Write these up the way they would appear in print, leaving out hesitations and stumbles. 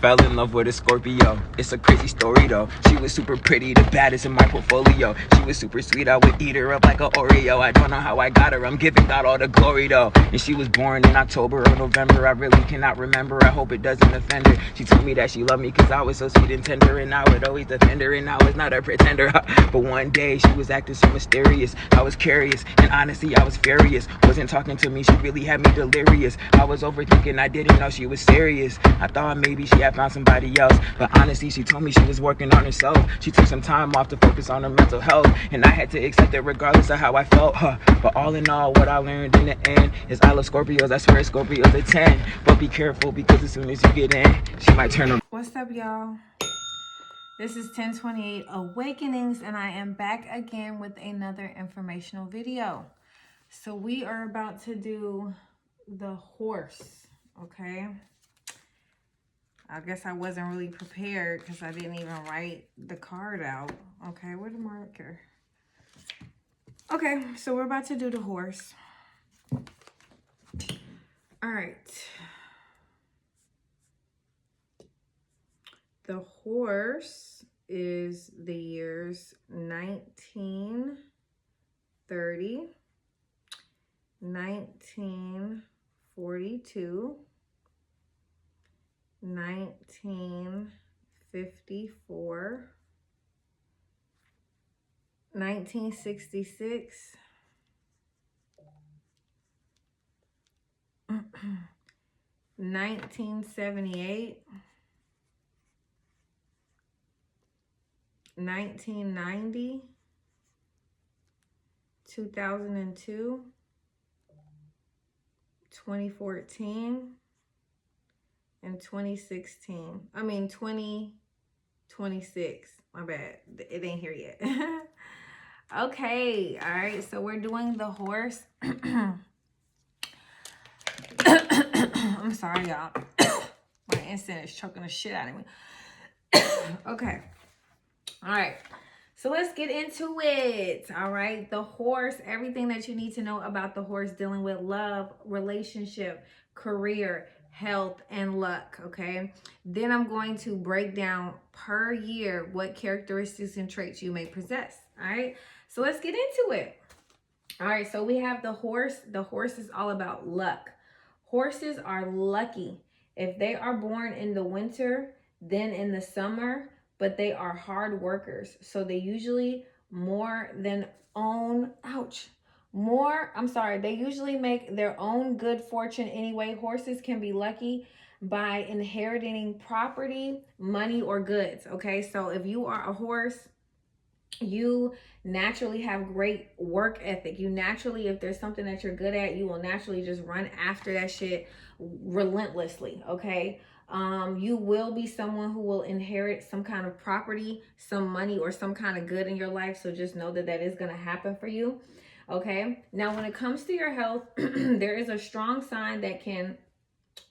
fell in love with a Scorpio. It's a crazy story though. She was super pretty, the baddest in my portfolio. She was super sweet, I would eat her up like an Oreo. I don't know how I got her, I'm giving God all the glory though. And she was born in October or November, I really cannot remember. I hope it doesn't offend her. She told me that she loved me cause I was so sweet and tender, and I would always defend her, and I was not a pretender. But one day she was acting so mysterious. I was curious, and honestly I was furious. Wasn't talking to me, she really had me delirious. I was overthinking, I didn't know she was serious. I thought maybe she had found somebody else, but honestly she told me she was working on herself. She took some time off to focus on her mental health, and I had to accept it regardless of how I felt. But all in all, what I learned in the end is I love Scorpios. I swear Scorpios are 10. But be careful, because as soon as you get in, she might turn around. What's up, y'all? This is 1028 Awakenings, and I am back again with another informational video. So we are about to do the horse, okay? I guess I wasn't really prepared because I didn't even write the card out. Okay, where's the marker? Okay, so we're about to do the horse. All right. The horse is the years 1930, 1942, 1954, 1966, 1978, 1990, 2002, 2014, and 2016. I mean 2026. My bad. It ain't here yet. Okay. All right. So we're doing the horse. I'm sorry, y'all. My instant is choking the shit out of me. Okay. All right. So let's get into it. All right. The horse, everything that you need to know about the horse dealing with love, relationship, career, health, and luck. Okay. Then I'm going to break down per year what characteristics and traits you may possess. All right. So let's get into it. All right. So we have the horse. The horse is all about luck. Horses are lucky. If they are born in the winter, then in the summer, but they are hard workers. So they usually they usually make their own good fortune anyway. Horses can be lucky by inheriting property, money, or goods. Okay, so if you are a horse, you naturally have great work ethic. You naturally, if there's something that you're good at, you will naturally just run after that shit relentlessly. Okay. You will be someone who will inherit some kind of property, some money, or some kind of good in your life. So just know that that is going to happen for you. Okay. Now, when it comes to your health, there is a strong sign that can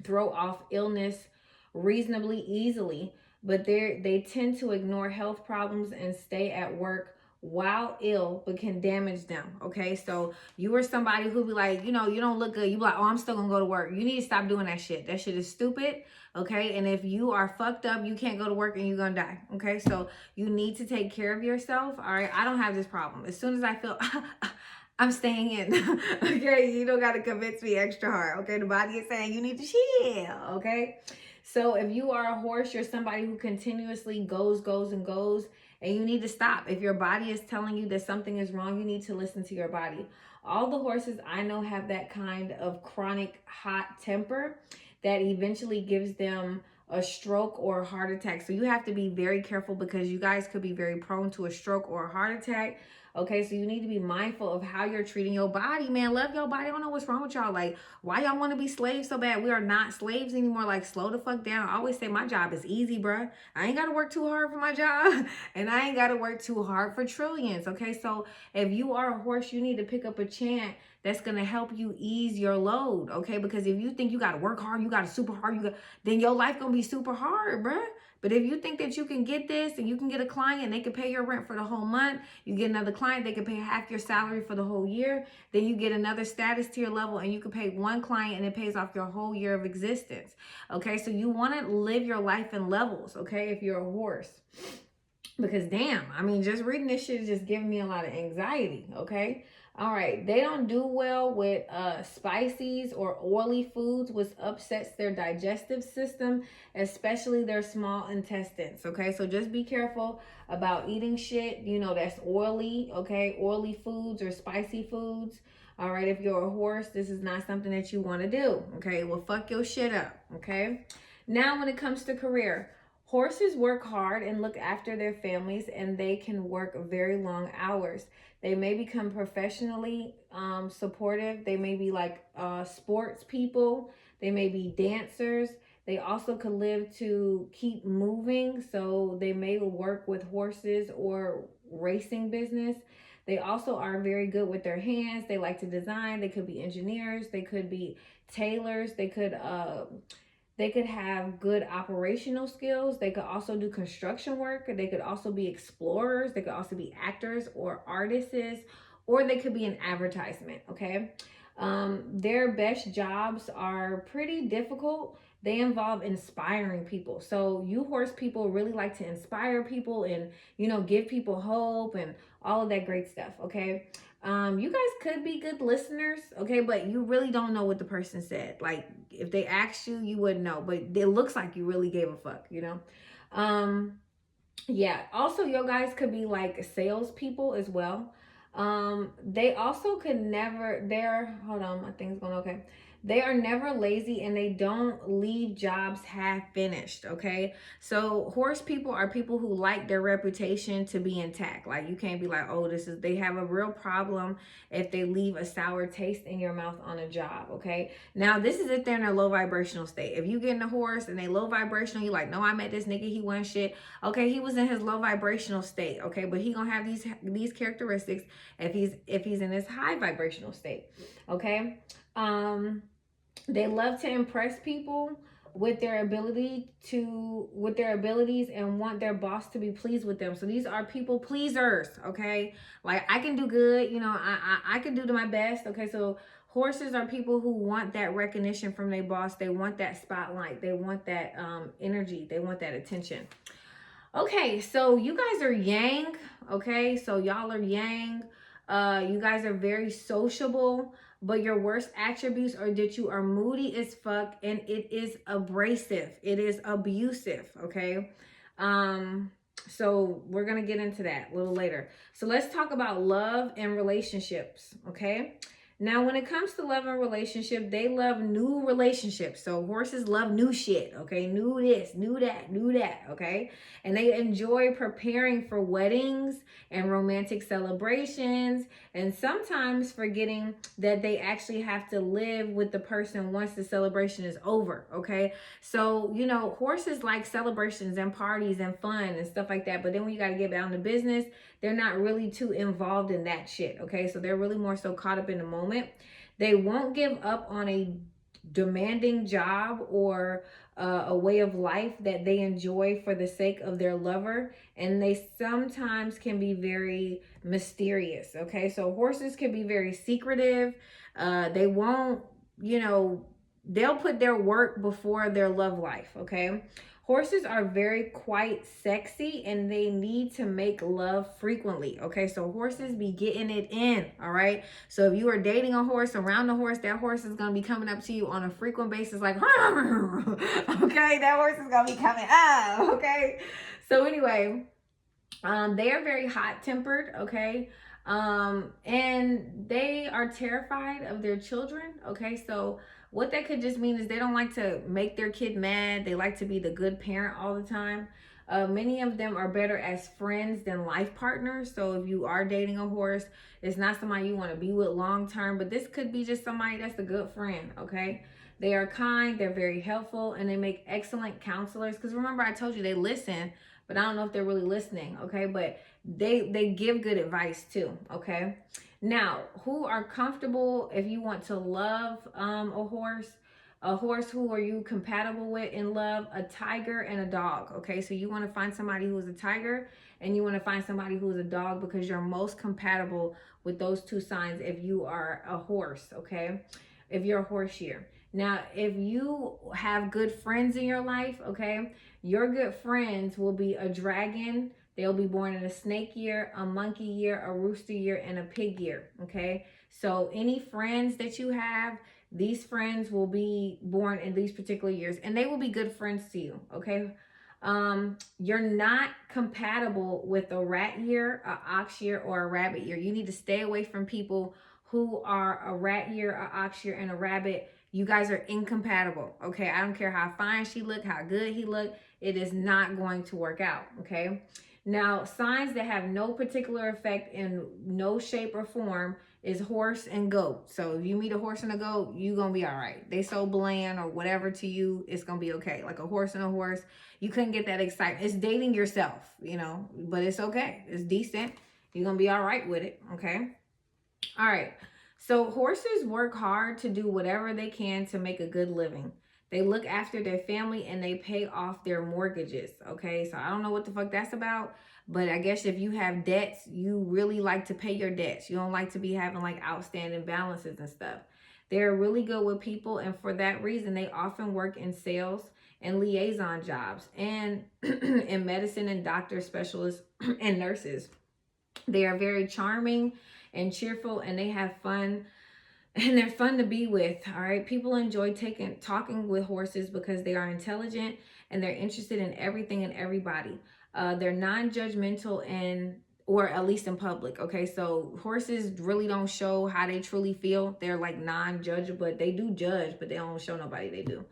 throw off illness reasonably easily, but they tend to ignore health problems and stay at work while ill, but can damage them. Okay, so you are somebody who be like, you don't look good. You be like, oh, I'm still gonna go to work. You need to stop doing that shit. That shit is stupid. Okay, and if you are fucked up, you can't go to work and you're gonna die. Okay, so you need to take care of yourself. All right, I don't have this problem. As soon as I feel I'm staying in. Okay, you don't got to convince me extra hard. Okay, the body is saying you need to chill. Okay, so if you are a horse, you're somebody who continuously goes, and you need to stop. If your body is telling you that something is wrong, you need to listen to your body. All the horses I know have that kind of chronic hot temper that eventually gives them a stroke or a heart attack. So you have to be very careful because you guys could be very prone to a stroke or a heart attack. Okay, so you need to be mindful of how you're treating your body, man. Love your body. I don't know what's wrong with y'all. Like, why y'all want to be slaves so bad? We are not slaves anymore. Like, slow the fuck down. I always say my job is easy, bruh. I ain't got to work too hard for my job, and I ain't got to work too hard for trillions. Okay, so if you are a horse, you need to pick up a chant that's going to help you ease your load. Okay, because if you think you got to work hard, you got to super hard, then your life going to be super hard, bruh. But if you think that you can get this and you can get a client and they can pay your rent for the whole month, you get another client client, they can pay half your salary for the whole year. Then you get another status tier level and you can pay one client and it pays off your whole year of existence. Okay, so you want to live your life in levels, okay, if you're a horse. Because damn, I mean, just reading this shit is just giving me a lot of anxiety, okay? All right, they don't do well with spices or oily foods, which upsets their digestive system, especially their small intestines, okay? So just be careful about eating shit, you know, that's oily, okay? Oily foods or spicy foods. All right, if you're a horse, this is not something that you want to do, okay? Well, fuck your shit up, okay? Now, when it comes to career, horses work hard and look after their families, and they can work very long hours. They may become professionally supportive. They may be like sports people. They may be dancers. They also could live to keep moving, so they may work with horses or racing business. They also are very good with their hands. They like to design. They could be engineers. They could be tailors. They could have good operational skills. They could also do construction work. They could also be explorers. They could also be actors or artists, or they could be an advertisement, okay? Their best jobs are pretty difficult. They involve inspiring people. So you horse people really like to inspire people and, you know, give people hope and all of that great stuff, okay? You guys could be good listeners, okay, but you really don't know what the person said. Like, if they asked you, you wouldn't know, but it looks like you really gave a fuck, you know? Yeah, also, you guys could be like salespeople as well. They also could never, hold on, my thing's going okay. They are never lazy and they don't leave jobs half finished, okay? So horse people are people who like their reputation to be intact. Like, you can't be like, oh, they have a real problem if they leave a sour taste in your mouth on a job, okay? Now, this is if they're in a low vibrational state. If you get in a horse and they low vibrational, you like, no, I met this nigga, he wasn't shit. Okay, he was in his low vibrational state, okay? But he gonna have these characteristics if he's in his high vibrational state, okay? They love to impress people with their abilities and want their boss to be pleased with them. So these are people pleasers, okay? Like, I can do good, you know, I can do to my best, okay? So horses are people who want that recognition from their boss. They want that spotlight. They want that energy. They want that attention. Okay, so you guys are yang, okay? So y'all are yang. You guys are very sociable, but your worst attributes are that you are moody as fuck and it is abrasive. It is abusive, okay? So we're going to get into that a little later. So let's talk about love and relationships, okay? Now, when it comes to love and relationship, they love new relationships. So horses love new shit, okay? New this, new that, okay? And they enjoy preparing for weddings and romantic celebrations, and sometimes forgetting that they actually have to live with the person once the celebration is over, okay? So, you know, horses like celebrations and parties and fun and stuff like that, but then when you got to get down to business, they're not really too involved in that shit, okay? So they're really more so caught up in the moment. They won't give up on a demanding job or a way of life that they enjoy for the sake of their lover. And they sometimes can be very mysterious, okay? So horses can be very secretive. They won't, you know, they'll put their work before their love life, okay? Horses are very quite sexy and they need to make love frequently, okay? So horses be getting it in, all right? So if you are dating a horse, around the horse, that horse is going to be coming up to you on a frequent basis like, okay? That horse is going to be coming up, okay? So anyway, they are very hot-tempered, okay? And they are terrified of their children, okay? So what that could just mean is they don't like to make their kid mad. They like to be the good parent all the time. Many of them are better as friends than life partners. So if you are dating a horse, it's not somebody you want to be with long term, but this could be just somebody that's a good friend, okay? They are kind, they're very helpful, and they make excellent counselors. Because remember, I told you they listen, but I don't know if they're really listening, okay? But they give good advice too, okay? Now, who are comfortable if you want to love a horse? A horse, who are you compatible with in love? A tiger and a dog. Okay, so you want to find somebody who is a tiger, and you want to find somebody who is a dog, because you're most compatible with those two signs if you are a horse. Okay, if you're a horse year. Now, if you have good friends in your life, okay, your good friends will be a dragon. They'll be born in a snake year, a monkey year, a rooster year, and a pig year. Okay, so any friends that you have, these friends will be born in these particular years, and they will be good friends to you. Okay, you're not compatible with a rat year, a ox year, or a rabbit year. You need to stay away from people who are a rat year, a ox year, and a rabbit. You guys are incompatible. Okay, I don't care how fine she looked, how good he looked, it is not going to work out. Okay, now signs that have no particular effect in no shape or form is horse and goat. So if you meet a horse and a goat, you gonna be all right. They so bland or whatever to you, it's gonna be okay. Like a horse and a horse, you couldn't get that excitement. It's dating yourself, you know, but it's okay. It's decent. You're gonna be all right with it. Okay. All right. So horses work hard to do whatever they can to make a good living. They look after their family and they pay off their mortgages. Okay. So I don't know what the fuck that's about, but I guess if you have debts, you really like to pay your debts. You don't like to be having like outstanding balances and stuff. They're really good with people, and for that reason, they often work in sales and liaison jobs and in medicine and doctors, specialists, and nurses. They are very charming and cheerful, and they have fun, and they're fun to be with. All right, people enjoy talking with horses because they are intelligent and they're interested in everything and everybody. They're non-judgmental, and or at least in public. Okay, so horses really don't show how they truly feel. They're like non-judge, but they do judge, but they don't show nobody they do.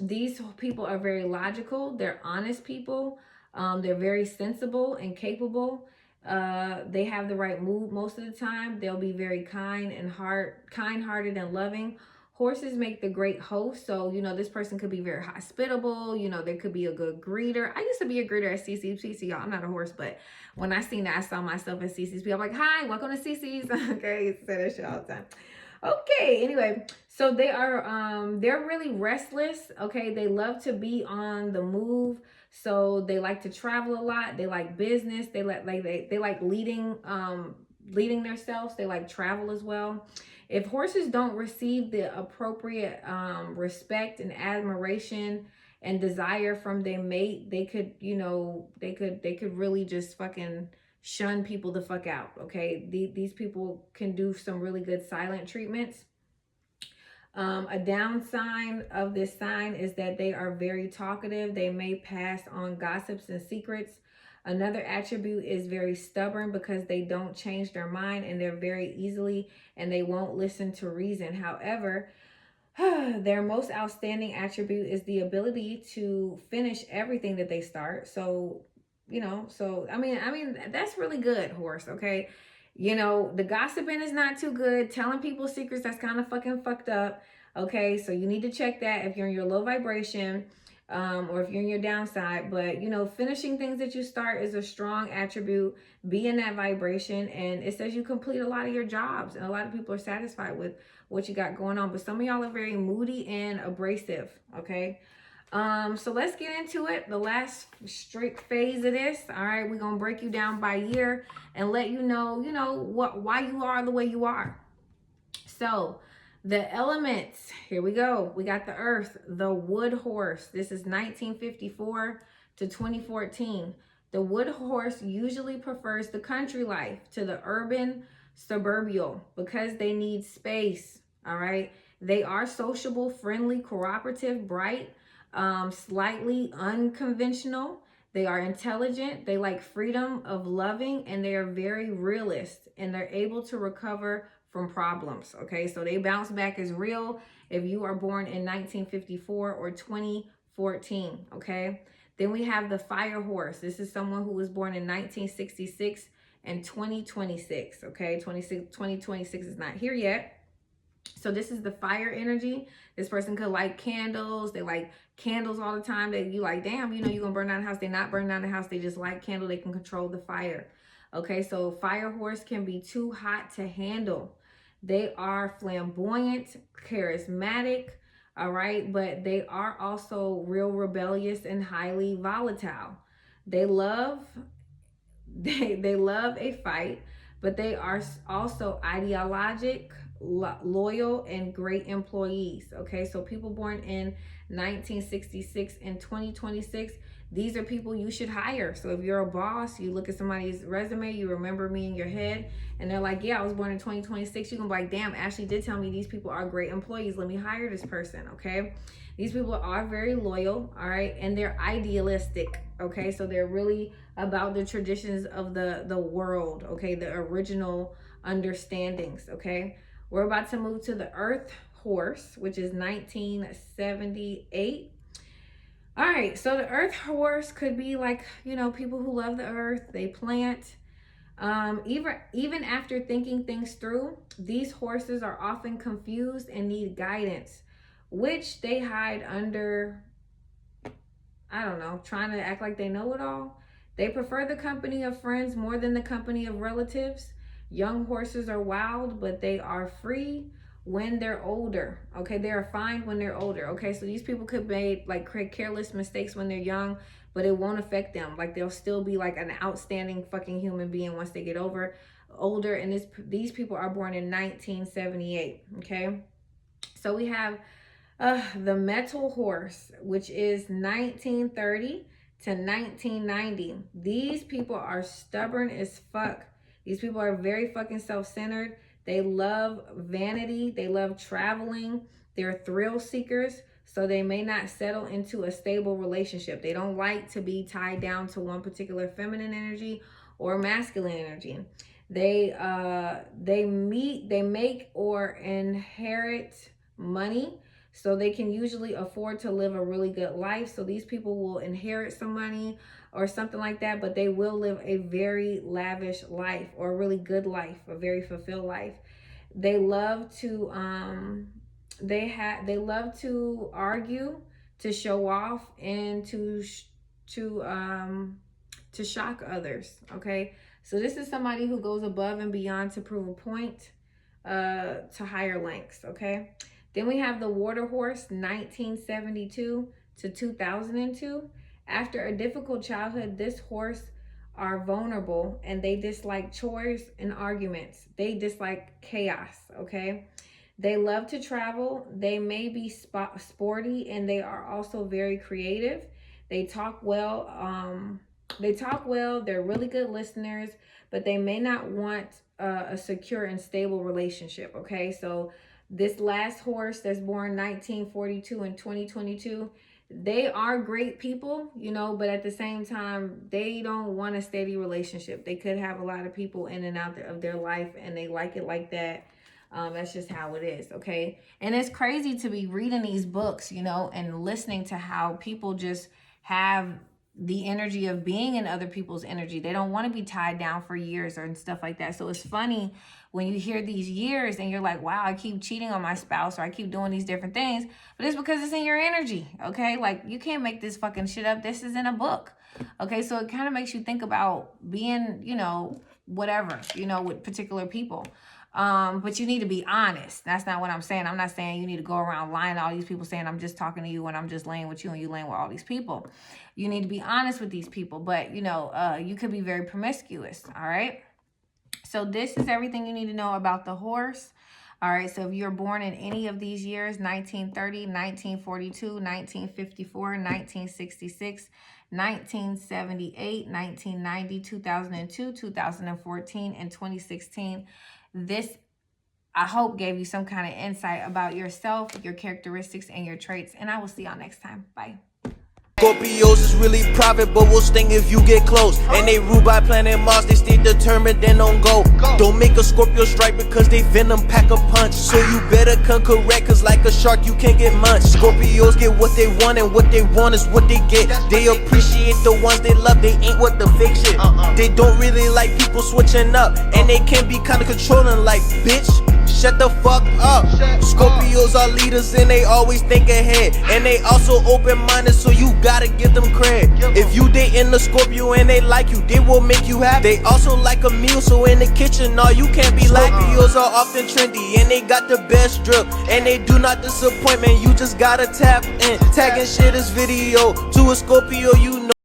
These people are very logical. They're honest people. They're very sensible and capable. They have the right mood most of the time. They'll be very kind-hearted and loving. Horses make the great host. So, you know, this person could be very hospitable. You know, they could be a good greeter. I used to be a greeter at CCP. Y'all, I'm not a horse, but when I seen that, I saw myself at CCP. I'm like, hi, welcome to CC's. Okay, I used to say that shit all the time. Okay, anyway, so they're really restless. Okay, they love to be on the move. So they like to travel a lot. They like business. They like leading themselves. They like travel as well. If horses don't receive the appropriate respect and admiration and desire from their mate, they could, you know, they could really just fucking shun people the fuck out. Okay, these people can do some really good silent treatments. A downside of this sign is that they are very talkative. They may pass on gossips and secrets. Another attribute is very stubborn because they don't change their mind, and they're very easily, and they won't listen to reason. However, their most outstanding attribute is the ability to finish everything that they start. So, you know, so I mean that's really good, horse. Okay, you know, the gossiping is not too good. Telling people secrets, that's kind of fucking fucked up. Okay, so you need to check that if you're in your low vibration, or if you're in your downside. But, you know, finishing things that you start is a strong attribute. Be in that vibration, and it says you complete a lot of your jobs, and a lot of people are satisfied with what you got going on. But some of y'all are very moody and abrasive. Okay. So let's get into it. The last straight phase of this. All right, we're gonna break you down by year and let you know, why you are the way you are. So the elements, here we go. We got the earth, the wood horse. This is 1954 to 2014. The wood horse usually prefers the country life to the urban suburbial because they need space. All right. They are sociable, friendly, cooperative, bright, slightly unconventional. They are intelligent. They like freedom of loving, and they are very realist, and they're able to recover from problems. Okay, so they bounce back as real if you are born in 1954 or 2014. Okay, then we have the fire horse. This is someone who was born in 1966 and 2026. Okay, 2026 is not here yet. So this is the fire energy. This person could like candles. They like candles all the time. That you like, damn, you know, you're gonna burn down the house. They're not burning down the house. They just like candle. They can control the fire. Okay, so fire horse can be too hot to handle. They are flamboyant, charismatic. All right, but they are also real rebellious and highly volatile. They love they love a fight, but they are also ideologic, loyal, and great employees. Okay, so people born in 1966 and 2026, these are people you should hire. So if you're a boss, you look at somebody's resume, you remember me in your head, and they're like, yeah, I was born in 2026, you can be like, damn, Ashley did tell me these people are great employees, let me hire this person. Okay, these people are very loyal, all right, and they're idealistic. Okay, so they're really about the traditions of the world. Okay, the original understandings. Okay, we're about to move to the Earth Horse, which is 1978. All right, so the Earth Horse could be like, you know, people who love the earth, they plant. Even after thinking things through, these horses are often confused and need guidance, which they hide under, I don't know, trying to act like they know it all. They prefer the company of friends more than the company of relatives. Young horses are wild, but they are free when they're older. Okay, they are fine when they're older. Okay, so these people could make like careless mistakes when they're young, but it won't affect them. Like they'll still be like an outstanding fucking human being once they get older. And these people are born in 1978. Okay, so we have the Metal Horse, which is 1930 to 1990. These people are stubborn as fuck. These people are very fucking self-centered. They love vanity. They love traveling. They're thrill seekers, so they may not settle into a stable relationship. They don't like to be tied down to one particular feminine energy or masculine energy. They make or inherit money, so they can usually afford to live a really good life. So these people will inherit some money or something like that, but they will live a very lavish life or a really good life, a very fulfilled life. They love to they love to argue, to show off, and to shock others. Okay, so this is somebody who goes above and beyond to prove a point to higher lengths. Okay, then we have the Water Horse, 1972 to 2002. After a difficult childhood, this horse are vulnerable and they dislike chores and arguments. They dislike chaos, okay? They love to travel. They may be sporty, and they are also very creative. They talk well. They're really good listeners, but they may not want a secure and stable relationship, okay? So this last horse that's born 1942 and 2022, they are great people, you know, but at the same time, they don't want a steady relationship. They could have a lot of people in and out of their life, and they like it like that. That's just how it is, okay? And it's crazy to be reading these books, you know, and listening to how people just have the energy of being in other people's energy. They don't want to be tied down for years and stuff like that. So it's funny when you hear these years and you're like, wow, I keep cheating on my spouse, or I keep doing these different things, but it's because it's in your energy, okay? Like, you can't make this fucking shit up. This is in a book, okay? So it kind of makes you think about being, you know, whatever, you know, with particular people. But you need to be honest. That's not what I'm saying. I'm not saying you need to go around lying to all these people saying I'm just talking to you and I'm just laying with you and you laying with all these people. You need to be honest with these people, but you know, you could be very promiscuous. All right. So this is everything you need to know about the horse. All right. So if you're born in any of these years, 1930, 1942, 1954, 1966, 1978, 1990, 2002, 2014, and 2016, this, I hope, gave you some kind of insight about yourself, your characteristics, and your traits. And I will see y'all next time. Bye. Scorpios is really private, but will sting if you get close. And they rule by planet Mars, they stay determined, then don't go. Don't make a Scorpio strike because they venom pack a punch. So you better come correct, cause like a shark you can't get munched. Scorpios get what they want, and what they want is what they get. They appreciate the ones they love, they ain't what the fake shit. They don't really like people switching up, and they can be kinda controlling like, bitch, shut the fuck up. Scorpios are leaders and they always think ahead, and they also open-minded, so you gotta give them credit. If you dating a Scorpio and they like you, they will make you happy. They also like a meal, so in the kitchen, no, you can't be like. Scorpios are often trendy and they got the best drip, and they do not disappoint, man. You just gotta tap in. Tagging shit is video to a Scorpio, you know.